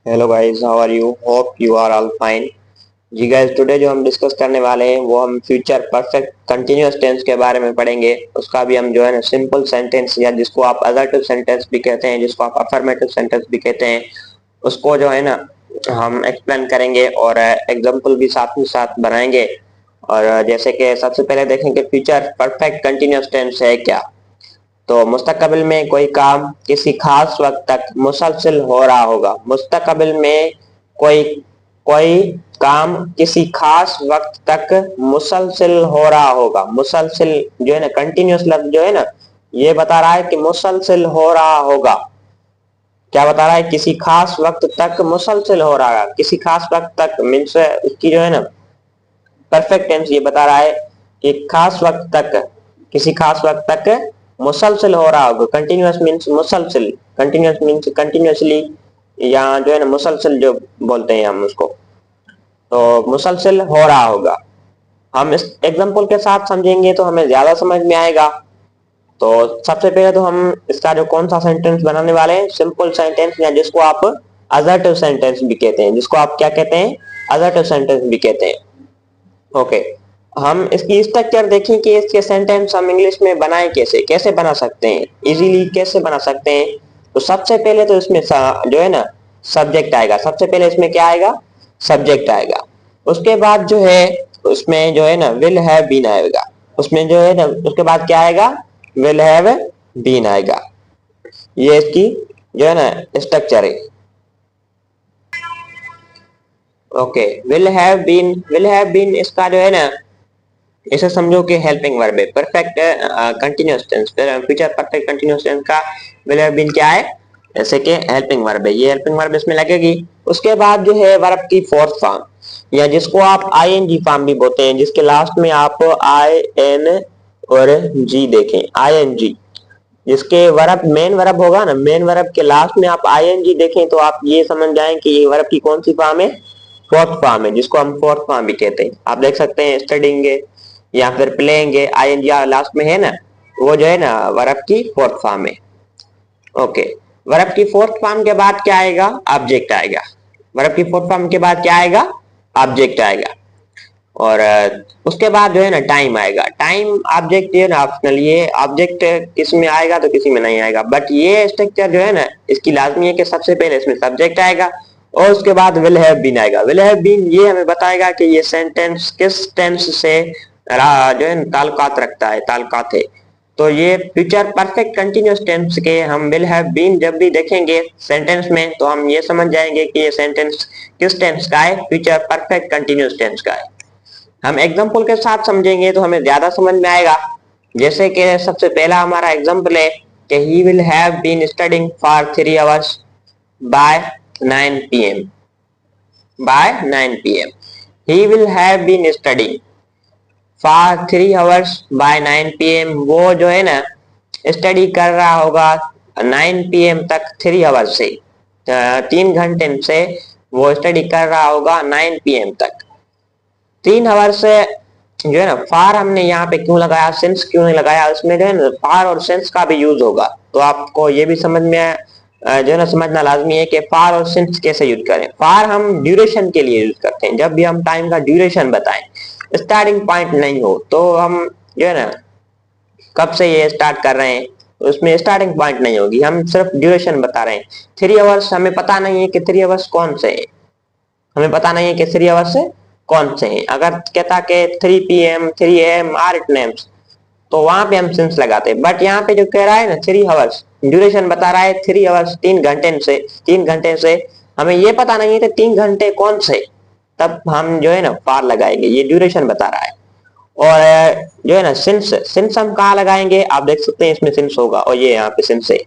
Hello guys, how are you? Hope you are all fine. जी guys, today जो हम discuss करने वाले हैं वो हम फ्यूचर परफेक्ट कंटिन्यूअस टेंस के बारे में पढ़ेंगे। उसका भी हम जो है ना सिंपल सेंटेंस या जिसको आप असर्टिव सेंटेंस भी कहते हैं, जिसको आप अफर्मेटिव सेंटेंस भी कहते हैं, उसको जो है ना हम एक्सप्लेन करेंगे और एग्जांपल भी साथ ही साथ बनाएंगे। और जैसे कि सबसे पहले देखेंगे फ्यूचर परफेक्ट कंटिन्यूअस टेंस है क्या। तो मुस्तकबिल में कोई काम किसी खास वक्त तक मुसलसल हो रहा होगा। मुस्तकबिल में कोई कोई काम किसी खास वक्त तक मुसलसल हो रहा होगा। मुसलसल जो है ना कंटिन्यूअस लफ्ज जो है ना, ये बता रहा है कि मुसलसल हो रहा होगा। क्या बता रहा है? किसी खास वक्त तक मुसलसल हो रहा है। किसी खास वक्त तक मीन्स उसकी जो है ना परफेक्ट टेंस ये बता रहा है कि खास वक्त तक, किसी खास वक्त तक मुसलसल हो रहा होगा। कंटिन्यूअस मीन्स मुसलसल, कंटिन्यूअस मीन्स कंटिन्यूअसली, या जो है ना मुसलसल जो बोलते हैं हम उसको। तो मुसलसल हो रहा होगा। हम इस एग्जांपल के साथ समझेंगे तो हमें ज्यादा समझ में आएगा। तो सबसे पहले तो हम इसका जो कौन सा सेंटेंस बनाने वाले हैं, सिंपल सेंटेंस, या जिसको आप असर्टिव सेंटेंस भी कहते हैं, जिसको आप क्या कहते हैं, असर्टिव सेंटेंस भी कहते हैं। ओके, हम इसकी स्ट्रक्चर देखें कि इसके सेंटेंस हम इंग्लिश में बनाए कैसे, कैसे बना सकते हैं, इजीली कैसे बना सकते हैं। तो सबसे पहले तो इसमें जो है ना सब्जेक्ट आएगा। सबसे पहले इसमें क्या आएगा? सब्जेक्ट आएगा। उसके बाद जो है उसमें जो है ना विल हैव बीन आएगा। उसमें जो है ना उसके बाद क्या आएगा? विल हैव बीन आएगा। ये इसकी जो है ना स्ट्रक्चर है। ओके, विल हैव बीन इसका जो है ना, इसे समझो कि हेल्पिंग वर्ब है। Perfect continuous tense, future perfect continuous tense का विल हैव बीन क्या है? जैसे कि हेल्पिंग वर्ब है, ये हेल्पिंग वर्ब इसमें लगेगी। उसके बाद जो है वर्ब की फोर्थ फॉर्म, या जिसको आप आईएनजी फॉर्म भी बोलते हैं, जिसके लास्ट में आप आई एन और जी देखें, आईएनजी। जिसके वर्ब मेन वर्ब होगा ना, मेन वर्ब के लास्ट में आप आईएनजी देखें तो आप ये समझ जाएं कि ये वर्ब की कौन सी फॉर्म है? फोर्थ फॉर्म है, जिसको हम फोर्थ फॉर्म भी कहते हैं। आप देख सकते हैं स्टडिंग या फिर प्लेइंग आईएनजी लास्ट में है ना, वो जो है ना वर्ब की फोर्थ फॉर्म है। ओके, वर्ब की फोर्थ फॉर्म के बाद क्या आएगा? ऑब्जेक्ट आएगा। वर्ब की फोर्थ फॉर्म के बाद क्या आएगा? ऑब्जेक्ट आएगा। और उसके बाद जो है ना टाइम आएगा। टाइम ऑब्जेक्ट है ना ऑप्शनल, ये ऑब्जेक्ट किसी में आएगा तो किसी में नहीं आएगा, बट ये स्ट्रक्चर जो है ना इसकी लाजमी है कि सबसे पहले इसमें सब्जेक्ट आएगा और उसके बाद विल हैव बीन आएगा। विल हैव बीन ये हमें बताएगा कि ये सेंटेंस किस टेंस से जो है ताल्लुकात रखता है, ताल्लुकात है। तो ये फ्यूचर परफेक्ट कंटिन्यूअस टेंस के हम विल हैव बीन जब भी देखेंगे सेंटेंस में तो हम ये समझ जाएंगे कि ये सेंटेंस किस टेंस का है, फ्यूचर परफेक्ट कंटिन्यूअस टेंस का है। हम एग्जाम्पल के साथ समझेंगे तो हमें ज्यादा समझ में आएगा। जैसे कि सबसे पहला हमारा एग्जाम्पल है कि he will have been studying for 3 hours by 9 p.m. By 9 p.m. He will have been studying for 3 hours by 9 p.m. वो जो है ना स्टडी कर रहा होगा 9 p.m. तक, 3 hours से 3 घंटे से वो स्टडी कर रहा होगा 9 p.m. तक। 3 hours से जो है ना फार हमने यहाँ पे क्यों लगाया, सिंस क्यों नहीं लगाया, उसमें जो है ना फार और सिंस का भी यूज होगा। तो आपको ये भी समझ में जो है ना समझना लाजमी है कि फार और सिंस कैसे यूज करें। फार हम ड्यूरेशन के लिए यूज करते हैं, जब भी हम टाइम का ड्यूरेशन बताएं, स्टार्टिंग पॉइंट नहीं हो तो हम जो है ना कब से ये स्टार्ट कर रहे हैं उसमें स्टार्टिंग पॉइंट नहीं होगी, हम सिर्फ ड्यूरेशन बता रहे हैं। 3 hours हमें पता नहीं है कि 3 hours कौन से है, हमें पता नहीं है कि 3 hours से कौन से हैं। अगर कहता कि 3 p.m. 3 a.m. Are it names तो वहां पे हम सिंस लगाते हैं, बट यहाँ पे जो कह रहा है ना 3 hours ड्यूरेशन बता रहा है, 3 hours 3 घंटे से हमें ये पता नहीं है कि 3 घंटे कौन से, तब हम जो है ना फार लगाएंगे, ये ड्यूरेशन बता रहा है। और जो है ना सिंस, सिंस हम कहाँ लगाएंगे? आप देख सकते हैं इसमें सिंस होगा और ये यहाँ पे सिंस है।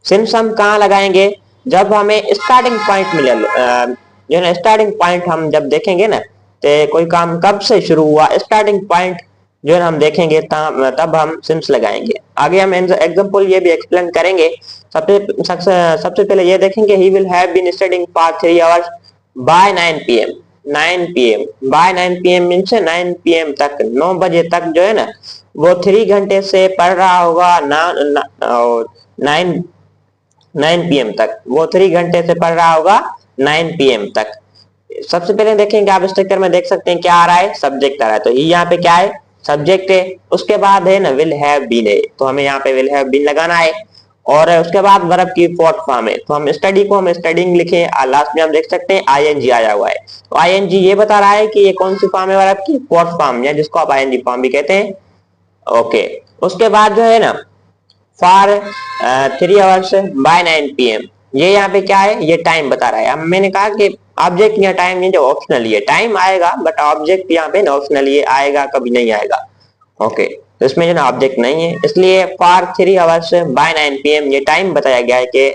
सिंस हम कहाँ लगाएंगे? जब हमें स्टार्टिंग पॉइंट मिले, जो है ना स्टार्टिंग पॉइंट हम जब देखेंगे ना तो कोई काम कब से शुरू हुआ, स्टार्टिंग पॉइंट जो है हम देखेंगे तब हम सिंस लगाएंगे। आगे हम एग्जांपल ये भी एक्सप्लेन करेंगे। सबसे पहले ये देखेंगे he will have been studying for 3 hours by 9 p.m. 9 p.m. By 9 p.m. Means 9 p.m. तक, 9 बजे तक जो है ना वो 3 घंटे से पढ़ रहा होगा ना, 9 9 p.m. तक वो 3 घंटे से पढ़ रहा होगा 9 PM तक। सबसे पहले देखेंगे आप स्ट्रक्चर में देख सकते हैं क्या आ रहा है, सब्जेक्ट आ रहा है, तो ये यहाँ पे क्या है, सब्जेक्ट है। उसके बाद है ना विल हैव बीन है, तो हमें यहाँ पे विल हैव बीन लगाना है। और उसके बाद वर्ब की फोर्थ फॉर्म है, तो हम स्टडी को हम स्टडिंग लिखे, लास्ट में हम देख सकते हैं आईएनजी आया हुआ है। तो आईएनजी ये बता रहा है कि ये कौन सी फॉर्म है वर्ब की, फोर्थ फॉर्म, या जिसको आप आईएनजी फॉर्म भी कहते हैं। ओके, उसके बाद जो है ना फॉर 3 hours बाय 9 PM, ये यहाँ पे क्या है, ये टाइम बता रहा है। अब मैंने कहा कि ऑब्जेक्ट या टाइम ये जो ऑप्शनल है, टाइम आएगा बट ऑब्जेक्ट यहाँ पे ऑप्शनल ये आएगा, कभी नहीं आएगा। ओके, तो इसमें जो ना ऑब्जेक्ट नहीं है, इसलिए फॉर 3 hours बाय 9 PM ये टाइम बताया गया है कि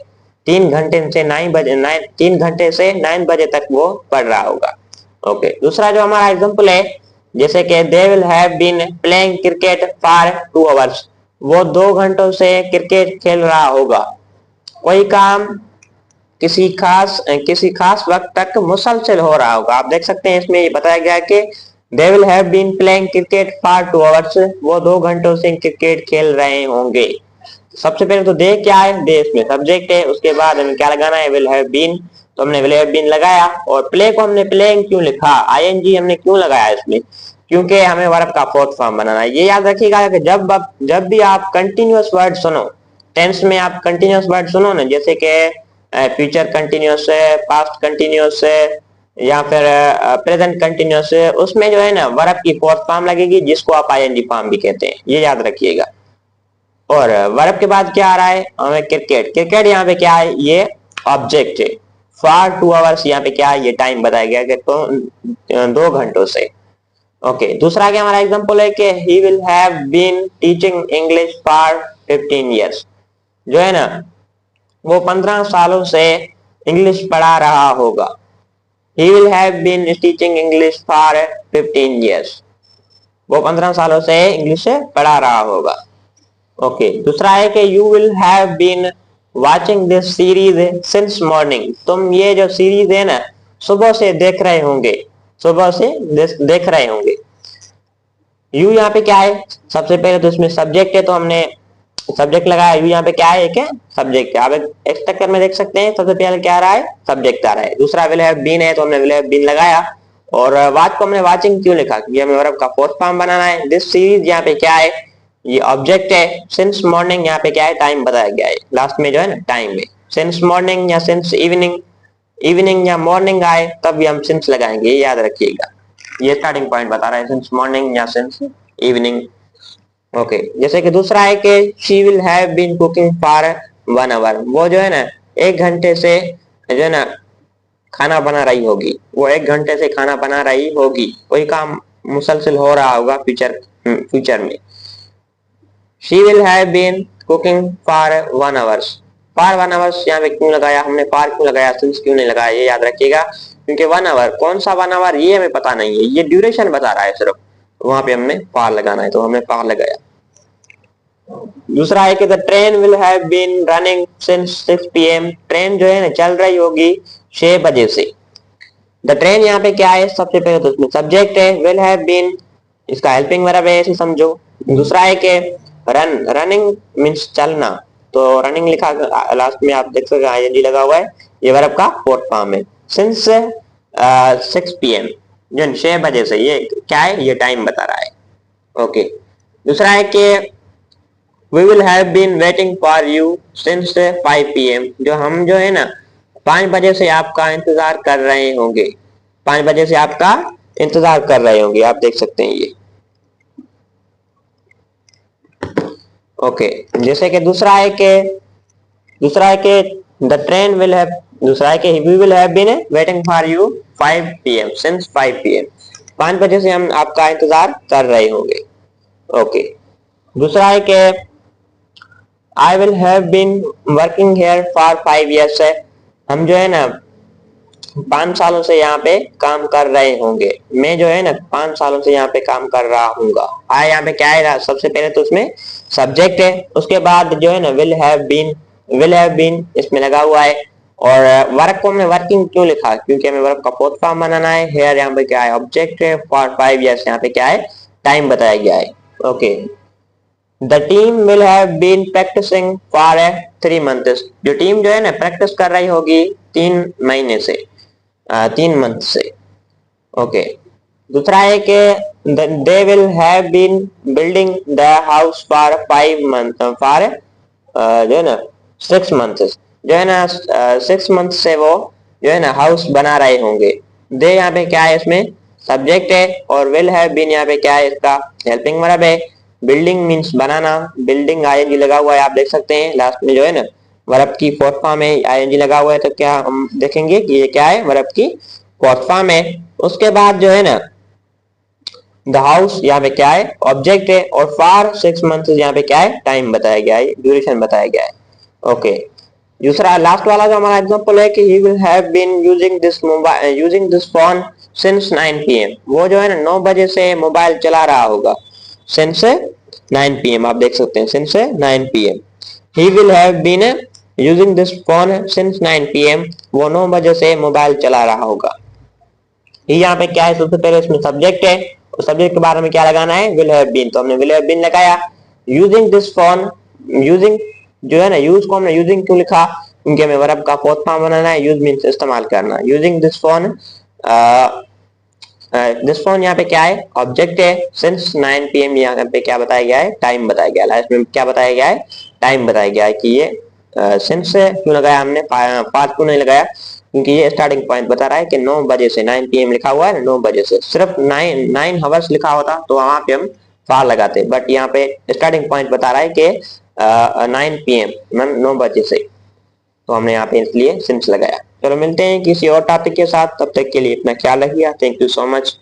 3 घंटे से 9 बजे 3 घंटे से 9 बजे तक वो पढ़ रहा होगा। ओके, दूसरा जो हमारा एग्जांपल है, जैसे कि they will have been playing cricket for 2 hours, वो 2 घंटों से क्रिकेट खेल रहा होगा। कोई काम किसी खास वक्त तक मुसलसल हो रहा होगा। आप देख सकते हैं इसमें ये बताया गया है कि they will have been playing cricket for 2 hours, वो 2 घंटों से क्रिकेट खेल रहे होंगे। सबसे पहले तो दे क्या है, दे इसमें सब्जेक्ट है, उसके बाद हमें क्या लगाना है, विल हैव बीन, तो हमने विल हैव बीन लगाया। और प्ले को हमने प्लेइंग क्यों लिखा, आईएनजी हमने क्यों लगाया इसमें, क्योंकि हमें वर्ब का फोर्थ फॉर्म बनाना है। ये याद रखिएगा कि जब भी आप कंटिन्यूअस वर्ड सुनो, टेंस में आप कंटिन्यूअस वर्ड सुनो ना, जैसे कि फ्यूचर कंटिन्यूअस है, पास्ट कंटिन्यूअस है, या फिर प्रेजेंट कंटिन्यूअस है, उसमें जो है ना वर्ब की फोर्थ फॉर्म लगेगी, जिसको आप आईएनजी फॉर्म भी कहते हैं, ये याद रखिएगा। और वर्ब के बाद क्या आ रहा है, हमें क्रिकेट, क्रिकेट यहाँ पे क्या है, ये ऑब्जेक्ट है। फॉर 2 hours यहाँ पे क्या है, ये टाइम बताया गया कि तो 2 घंटों से। ओके, दूसरा क्या हमारा एग्जांपल है कि he will have been teaching English for 15 years, जो है ना वो 15 सालों से इंग्लिश पढ़ा रहा होगा। He will have been teaching English for 15 years, वो 15 सालों से इंग्लिश पढ़ा रहा होगा। ओके, दूसरा है कि you will have been watching this series since morning, तुम ये जो सीरीज है ना सुबह से देख रहे होंगे, सुबह से देख रहे होंगे। यू यहाँ पे क्या है, सबसे पहले तो इसमें सब्जेक्ट है, तो हमने सब्जेक्ट लगाया। यू यहाँ पे क्या है, क्या सब्जेक्ट है। आप एक स्ट्रक्चर में देख सकते हैं, सबसे पहले क्या आ रहा है, सब्जेक्ट आ रहा है। दूसरा विल हैव बीन है, तो हमने विल हैव बीन लगाया। और वाच को हमने वाचिंग क्यों लिखा, क्योंकि हमें वर्ब का फोर्थ फॉर्म बनाना है। दिस सीरीज यहाँ पे क्या है, ये ऑब्जेक्ट है। सिंस मॉर्निंग यहाँ पे क्या है, टाइम बताया गया है, लास्ट में जो है ना टाइम है। सिंस मॉर्निंग या सिंस इवनिंग, इवनिंग या मॉर्निंग आए तब भी हम सिंस लगाएंगे, ये याद रखिएगा। ये स्टार्टिंग पॉइंट बता रहा है, सिंस मॉर्निंग या सिंस इवनिंग। ओके, जैसे कि दूसरा है कि she will have been cooking for 1 hour, वो जो है ना 1 घंटे से जो है ना खाना बना रही होगी, वो 1 घंटे से खाना बना रही होगी। कोई काम मुसलसल हो रहा होगा फ्यूचर में। She will have been cooking for 1 hour, for 1 hour यहाँ पे क्यों लगाया हमने, फॉर क्यों लगाया, सिंस क्यों नहीं लगाया, ये याद रखिएगा। क्योंकि 1 hour, कौन सा 1 hour ये हमें पता नहीं है, ये ड्यूरेशन बता रहा है सिर्फ, वहां पे हमने फॉर लगाना है, तो हमने फॉर लगाया। दूसरा है कि the train will have been running since 6 PM, train जो है ना चल रही होगी 6 बजे से। द ट्रेन यहाँ पे क्या है, सबसे पहले तो इसमें सब्जेक्ट है, विल हैव बीन इसका हेल्पिंग वर्ब है, ऐसे समझो। दूसरा है कि रनिंग मींस चलना, तो रनिंग लिखा लास्ट में आप देख सकते हैं आईएनजी लगा हुआ है, ये वर्ब का फोर्थ फॉर्म है। सिंस 6 PM, जो 6 बजे से, ये क्या है, ये टाइम बता रहा है। ओके, दूसरा है कि we will have been waiting for you since 5 PM, जो हम जो है ना 5 बजे से आपका इंतजार कर रहे होंगे, 5 बजे से आपका इंतजार कर रहे होंगे, आप देख सकते हैं ये। ओके, जैसे कि दूसरा है कि द ट्रेन विल हैव, दूसरा है कि we will have been waiting for you 5 PM since 5 PM, 5 बजे से हम आपका इंतजार कर रहे होंगे। ओके, दूसरा है कि I will have been working here for 5 years, है हम जो है ना 5 सालों से यहाँ पे काम कर रहे होंगे। मैं जो है ना 5 सालों से यहाँ पे काम कर रहा हूँगा। आए यहाँ पे क्या है, सबसे पहले तो उसमें सब्जेक्ट है, उसके बाद जो है ना विल हैव बीन इसमें लगा हुआ है। और वर्क को हमने वर्किंग क्यों लिखा, क्योंकि हमें वर्क का फोर्थ फॉर्म बनाना है। हेयर यहाँ पे क्या है, ऑब्जेक्ट है। फॉर 5 years यहाँ पे क्या है, टाइम बताया गया है। Okay, the team will have been practising for 3 months, जो टीम जो है ना प्रैक्टिस कर रही होगी 3 महीने से। 3 मंथ से। ओके, दूसरा है कि they will have been building the house for 5 month for जो है ना 6 मंथ, जो है ना 6 मंथ से वो जो है ना हाउस बना रहे होंगे। दे यहाँ पे क्या है, इसमें सब्जेक्ट है, और विल हैव बीन यहाँ पे क्या है, इसका हेल्पिंग वर्ब है। बिल्डिंग मीन्स बनाना, बिल्डिंग आईएनजी लगा हुआ है, आप देख सकते हैं लास्ट में जो है ना वर्ब की फोर्थ फॉर्म है, आईएनजी लगा हुआ है, तो क्या हम देखेंगे कि ये क्या है, वर्ब की फोर्थ फॉर्म है। उसके बाद जो है ना द हाउस यहाँ पे क्या है, ऑब्जेक्ट है, और फॉर 6 मंथ यहाँ पे क्या है, टाइम बताया गया है, ड्यूरेशन बताया गया है। ओके, दूसरा लास्ट वाला जो हमारा एग्जांपल है कि he will have been using this phone since 9 PM, वो जो है ना 9 बजे से मोबाइल चला रहा होगा। सिंस 9 PM आप देख सकते हैं, since 9 PM। He will have been using this phone since 9 PM, वो 9 बजे से मोबाइल चला रहा होगा। यहाँ पे क्या है, सबसे पहले इसमें सब्जेक्ट है, और सब्जेक्ट के बारे में क्या लगाना है, विल हैव बीन, तो हमने विल हैव बीन लगाया। यूजिंग दिस फोन, यूजिंग जो है ना, यूज को हमने यूजिंग क्यों लिखा, क्योंकि हमें वर्ब का फोर्थ फॉर्म बनाना है। यूज मींस इस्तेमाल करना। Using this phone, this phone यहाँ पे क्या है, ऑब्जेक्ट है। सिंस 9 PM यहाँ पे क्या बताया गया है, टाइम बताया गया है। लास्ट में क्या बताया गया है, टाइम बताया गया है कि ये सिंस क्यों लगाया हमने, पाँच क्यों नहीं लगाया, क्योंकि ये स्टार्टिंग पॉइंट बता रहा है कि 9 बजे से, 9 PM लिखा हुआ है, 9 बजे से। सिर्फ 9 हावर्स लिखा होता तो वहां पे हम फार लगाते, बट यहाँ पे स्टार्टिंग पॉइंट बता रहा है कि 9 PM, 9 बजे से, तो हमने यहाँ पे इसलिए सिंस लगाया। चलो मिलते हैं किसी और टॉपिक के साथ, तब तक के लिए अपना ख्याल रखिए। Thank you so much.